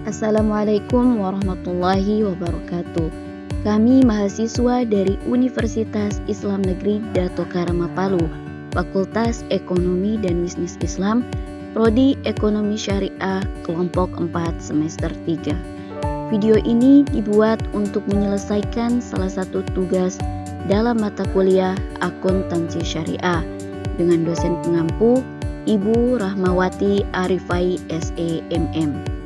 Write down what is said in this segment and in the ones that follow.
Assalamualaikum warahmatullahi wabarakatuh. Kami mahasiswa dari Universitas Islam Negeri Dato Karama Palu, Fakultas Ekonomi dan Bisnis Islam, Prodi Ekonomi Syariah, kelompok 4 semester 3. Video ini dibuat untuk menyelesaikan salah satu tugas dalam mata kuliah Akuntansi Syariah dengan dosen pengampu Ibu Rahmawati Arifai SEMM.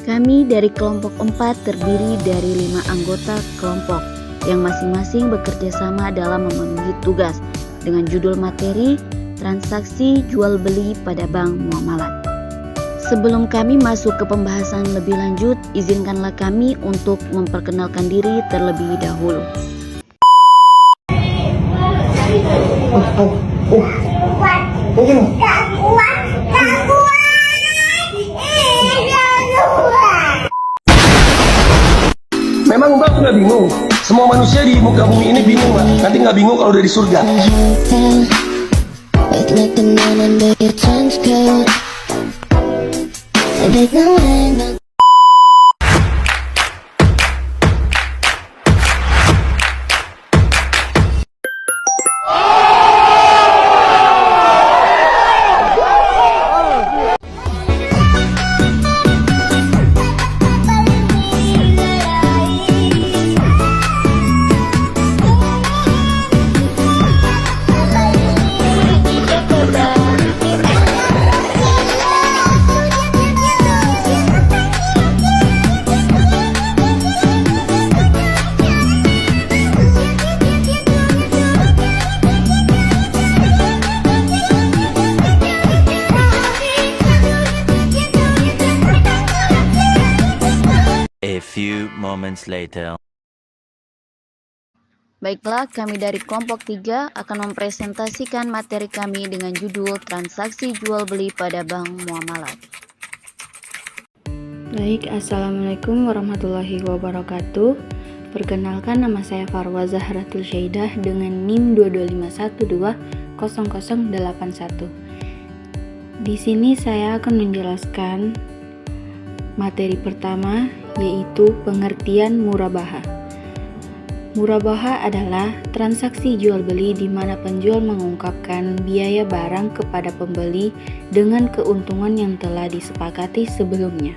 Kami dari kelompok 4 terdiri dari 5 anggota kelompok yang masing-masing bekerja sama dalam memenuhi tugas dengan judul materi transaksi jual beli pada bank muamalat. Sebelum kami masuk ke pembahasan lebih lanjut, izinkanlah kami untuk memperkenalkan diri terlebih dahulu. Memang Mbak nggak bingung? Semua manusia di muka bumi ini bingung, Mbak. Nanti nggak bingung kalau udah di surga. A few moments later. Baiklah, kami dari kelompok 3 akan mempresentasikan materi kami dengan judul transaksi jual beli pada bank muamalat. Baik, Assalamualaikum warahmatullahi wabarakatuh. Perkenalkan, nama saya Farwa Zahratul Syaidah dengan NIM 225120081. Di sini saya akan menjelaskan materi pertama, yaitu pengertian murabaha. Murabaha adalah transaksi jual beli di mana penjual mengungkapkan biaya barang kepada pembeli dengan keuntungan yang telah disepakati sebelumnya.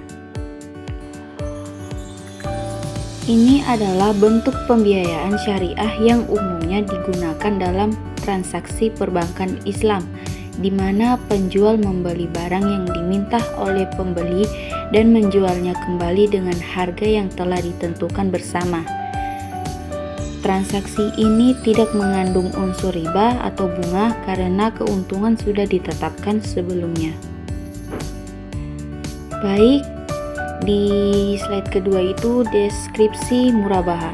Ini adalah bentuk pembiayaan syariah yang umumnya digunakan dalam transaksi perbankan Islam, di mana penjual membeli barang yang diminta oleh pembeli dan menjualnya kembali dengan harga yang telah ditentukan bersama. Transaksi ini tidak mengandung unsur riba atau bunga karena keuntungan sudah ditetapkan sebelumnya. Baik, di slide kedua itu deskripsi murabaha.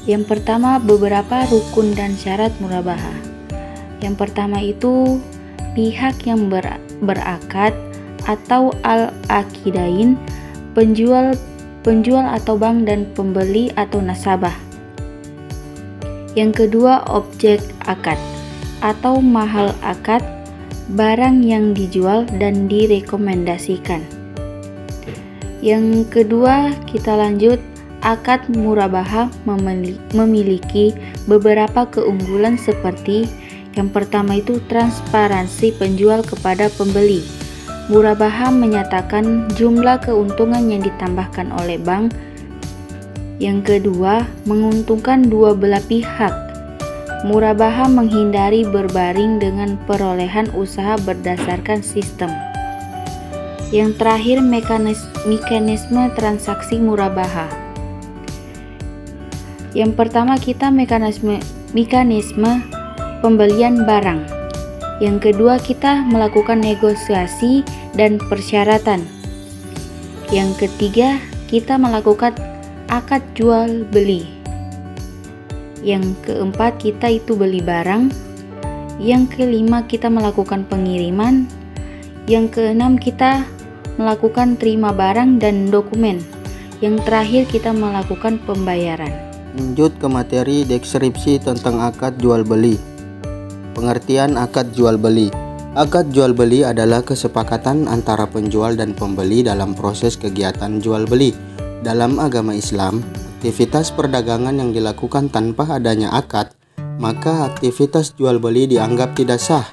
Yang pertama, beberapa rukun dan syarat murabaha. Yang pertama itu pihak yang berakad atau al-akidain, penjual atau bank dan pembeli atau nasabah. Yang kedua, objek akad atau mahal akad, barang yang dijual dan direkomendasikan. Yang kedua, kita lanjut, akad murabaha memiliki beberapa keunggulan seperti yang pertama itu transparansi penjual kepada pembeli. Murabaha menyatakan jumlah keuntungan yang ditambahkan oleh bank. Yang kedua, menguntungkan dua belah pihak. Murabaha menghindari berbaring dengan perolehan usaha berdasarkan sistem. Yang terakhir, mekanisme transaksi murabaha. Yang pertama kita mekanisme pembelian barang. Yang kedua kita melakukan negosiasi dan persyaratan. Yang ketiga kita melakukan akad jual beli. Yang keempat kita itu beli barang. Yang kelima kita melakukan pengiriman. Yang keenam kita melakukan terima barang dan dokumen. Yang terakhir kita melakukan pembayaran. Lanjut ke materi deskripsi tentang akad jual beli. Pengertian akad jual beli Akad jual beli adalah kesepakatan antara penjual dan pembeli dalam proses kegiatan jual beli. Dalam agama Islam, aktivitas perdagangan yang dilakukan tanpa adanya akad, maka aktivitas jual beli dianggap tidak sah.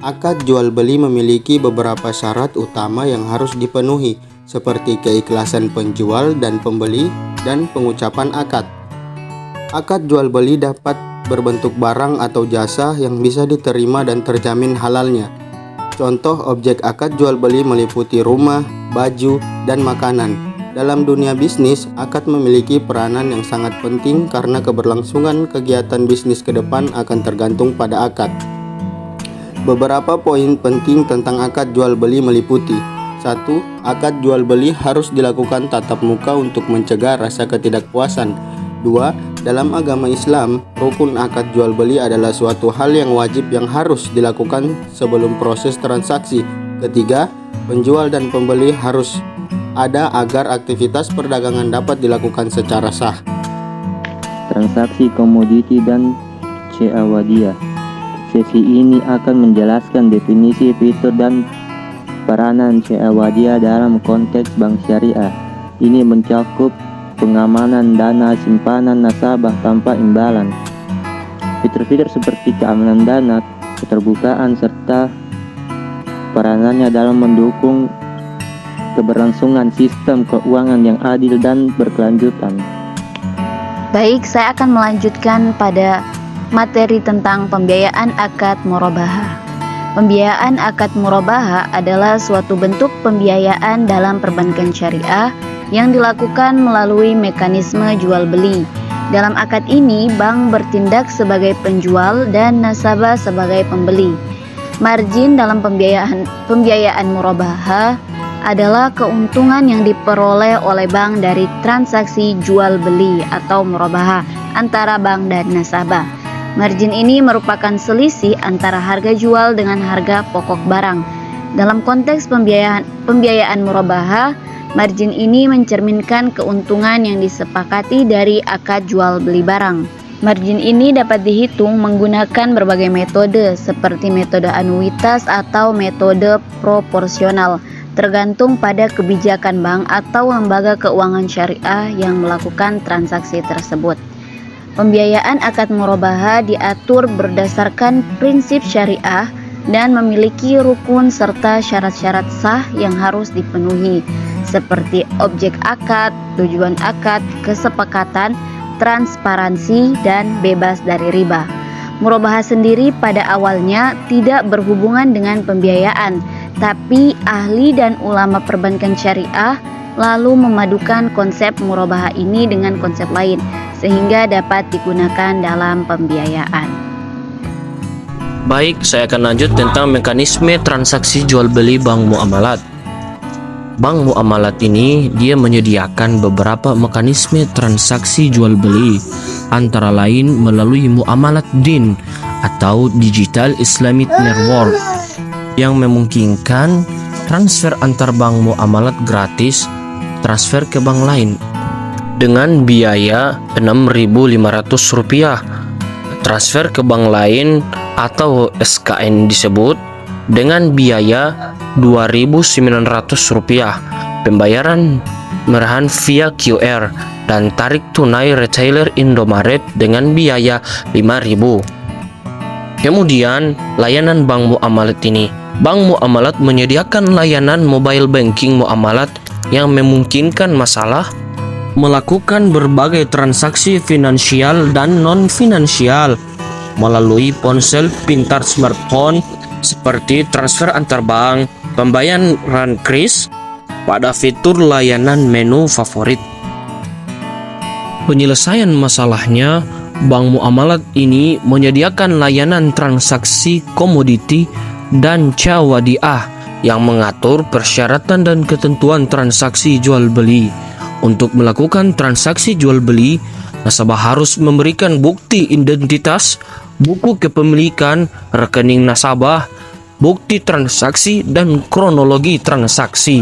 Akad jual beli memiliki beberapa syarat utama yang harus dipenuhi, seperti keikhlasan penjual dan pembeli dan pengucapan akad. Akad jual beli dapat berbentuk barang atau jasa yang bisa diterima dan terjamin halalnya. Contoh objek akad jual beli meliputi rumah, baju, dan makanan. Dalam dunia bisnis, akad memiliki peranan yang sangat penting karena keberlangsungan kegiatan bisnis ke depan akan tergantung pada akad. Beberapa poin penting tentang akad jual beli meliputi: 1. Akad jual beli harus dilakukan tatap muka untuk mencegah rasa ketidakpuasan. 2. Dalam agama Islam, rukun akad jual beli adalah suatu hal yang wajib yang harus dilakukan sebelum proses transaksi. 3. Penjual dan pembeli harus ada agar aktivitas perdagangan dapat dilakukan secara sah. Transaksi komoditi dan ceawadia. Sesi ini akan menjelaskan definisi, fitur, dan peranan ceawadia dalam konteks bank syariah. Ini mencakup pengamanan dana simpanan nasabah tanpa imbalan, fitur-fitur seperti keamanan dana, keterbukaan, serta peranannya dalam mendukung keberlangsungan sistem keuangan yang adil dan berkelanjutan. Baik, saya akan melanjutkan pada materi tentang pembiayaan akad murabahah. Pembiayaan akad murabahah adalah suatu bentuk pembiayaan dalam perbankan syariah yang dilakukan melalui mekanisme jual beli. Dalam akad ini, bank bertindak sebagai penjual dan nasabah sebagai pembeli. Margin dalam pembiayaan murabahah adalah keuntungan yang diperoleh oleh bank dari transaksi jual beli atau murabahah antara bank dan nasabah. Margin ini merupakan selisih antara harga jual dengan harga pokok barang. Dalam konteks pembiayaan murabahah, margin ini mencerminkan keuntungan yang disepakati dari akad jual beli barang. Margin ini dapat dihitung menggunakan berbagai metode seperti metode anuitas atau metode proporsional, tergantung pada kebijakan bank atau lembaga keuangan syariah yang melakukan transaksi tersebut. Pembiayaan akad murabahah diatur berdasarkan prinsip syariah dan memiliki rukun serta syarat-syarat sah yang harus dipenuhi, seperti objek akad, tujuan akad, kesepakatan, transparansi, dan bebas dari riba. Murabahah sendiri pada awalnya tidak berhubungan dengan pembiayaan, tapi ahli dan ulama perbankan syariah lalu memadukan konsep murabahah ini dengan konsep lain, sehingga dapat digunakan dalam pembiayaan. Baik, saya akan lanjut tentang mekanisme transaksi jual beli bank muamalat. Bank muamalat ini dia menyediakan beberapa mekanisme transaksi jual beli, antara lain melalui muamalat din atau Digital Islamic Network yang memungkinkan transfer antar bank muamalat gratis, transfer ke bank lain dengan biaya Rp6.500, transfer ke bank lain atau SKN disebut dengan biaya Rp2.900, pembayaran merahan via QR, dan tarik tunai retailer Indomaret dengan biaya Rp5.000. Kemudian layanan bank muamalat ini. Bank muamalat menyediakan layanan mobile banking muamalat yang memungkinkan masalah melakukan berbagai transaksi finansial dan non-finansial melalui ponsel pintar smartphone, seperti transfer antar bank, pembayaran kris, pada fitur layanan menu favorit. Penyelesaian masalahnya, bank muamalat ini menyediakan layanan transaksi komoditi dan cawadiah yang mengatur persyaratan dan ketentuan transaksi jual beli. Untuk melakukan transaksi jual beli, nasabah harus memberikan bukti identitas, buku kepemilikan, rekening nasabah, bukti transaksi, dan kronologi transaksi.